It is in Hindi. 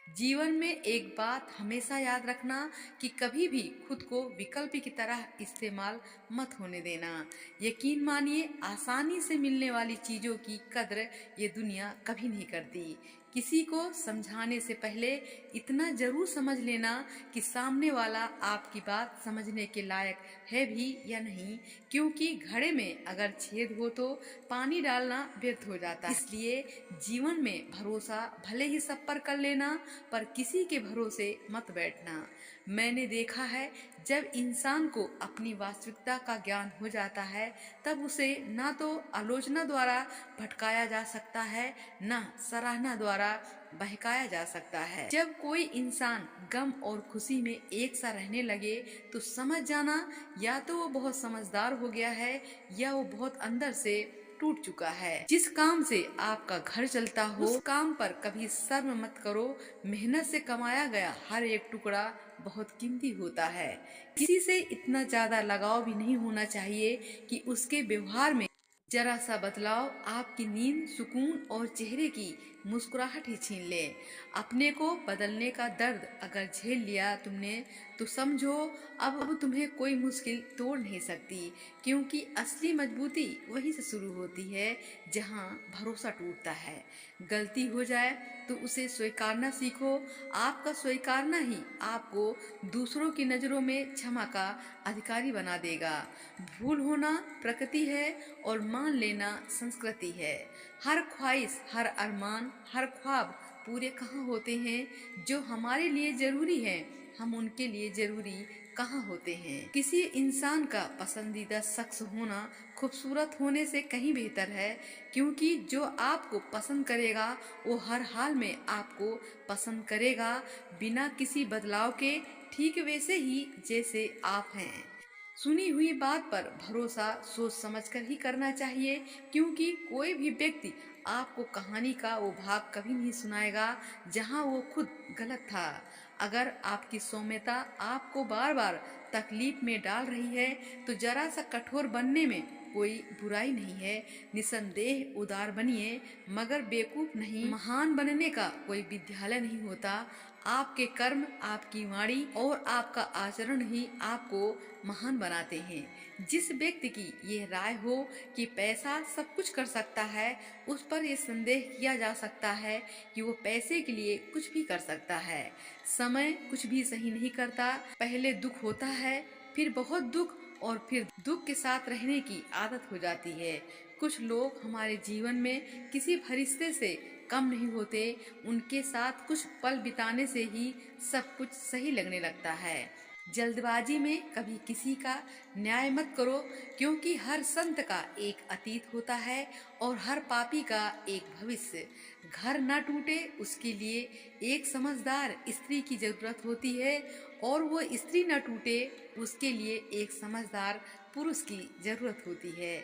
जीवन में एक बात हमेशा याद रखना कि कभी भी खुद को विकल्प की तरह इस्तेमाल मत होने देना। यकीन मानिए, आसानी से मिलने वाली चीजों की कद्र ये दुनिया कभी नहीं करती। किसी को समझाने से पहले इतना जरूर समझ लेना कि सामने वाला आपकी बात समझने के लायक है भी या नहीं, क्योंकि घड़े में अगर छेद हो तो पानी डालना व्यर्थ हो जाता है। इसलिए जीवन में भरोसा भले ही सब पर कर लेना, पर किसी के भरोसे मत बैठना। मैंने देखा है, जब इंसान को अपनी वास्तविकता का ज्ञान हो जाता है, तब उसे ना तो आलोचना द्वारा भटकाया जा सकता है, ना सराहना द्वारा बहकाया जा सकता है। जब कोई इंसान गम और खुशी में एक सा रहने लगे तो समझ जाना, या तो वो बहुत समझदार हो गया है या वो बहुत अंदर से टूट चुका है। जिस काम से आपका घर चलता हो, उस काम पर कभी शर्म मत करो। मेहनत से कमाया गया हर एक टुकड़ा बहुत कीमती होता है। किसी से इतना ज्यादा लगाव भी नहीं होना चाहिए कि उसके व्यवहार में जरा सा बदलाव आपकी नींद, सुकून और चेहरे की मुस्कुराहट ही छीन ले। अपने को बदलने का दर्द अगर झेल लिया तुमने, तो समझो अब तुम्हें कोई मुश्किल तोड़ नहीं सकती, क्योंकि असली मजबूती वहीं से शुरू होती है जहां भरोसा टूटता है। गलती हो जाए तो उसे स्वीकारना सीखो। आपका स्वीकारना ही आपको दूसरों की नजरों में क्षमा का अधिकारी बना देगा। भूल होना प्रकृति है और मान लेना संस्कृति है। हर ख्वाहिश, हर अरमान, हर ख्वाब पूरे कहाँ होते हैं। जो हमारे लिए जरूरी है, हम उनके लिए जरूरी कहाँ होते हैं। किसी इंसान का पसंदीदा शख्स होना खूबसूरत होने से कहीं बेहतर है, क्योंकि जो आपको पसंद करेगा वो हर हाल में आपको पसंद करेगा, बिना किसी बदलाव के, ठीक वैसे ही जैसे आप हैं। सुनी हुई बात पर भरोसा सोच समझकर ही करना चाहिए, क्योंकि कोई भी व्यक्ति आपको कहानी का वो भाग कभी नहीं सुनाएगा जहां वो खुद गलत था। अगर आपकी सौम्यता आपको बार बार तकलीफ में डाल रही है, तो जरा सा कठोर बनने में कोई बुराई नहीं है। निसंदेह उदार बनिए, मगर बेवकूफ नहीं। महान बनने का कोई विद्यालय नहीं होता। आपके कर्म, आपकी वाणी और आपका आचरण ही आपको महान बनाते हैं। जिस व्यक्ति की ये राय हो कि पैसा सब कुछ कर सकता है, उस पर यह संदेह किया जा सकता है कि वो पैसे के लिए कुछ भी कर सकता है। समय कुछ भी सही नहीं करता। पहले दुख होता है, फिर बहुत दुख, और फिर दुख के साथ रहने की आदत हो जाती है। कुछ लोग हमारे जीवन में किसी फरिश्ते से कम नहीं होते। उनके साथ कुछ पल बिताने से ही सब कुछ सही लगने लगता है। जल्दबाजी में कभी किसी का न्याय मत करो, क्योंकि हर संत का एक अतीत होता है और हर पापी का एक भविष्य। घर न टूटे उसके लिए एक समझदार स्त्री की जरूरत होती है, और वो स्त्री न टूटे उसके लिए एक समझदार पुरुष की जरूरत होती है।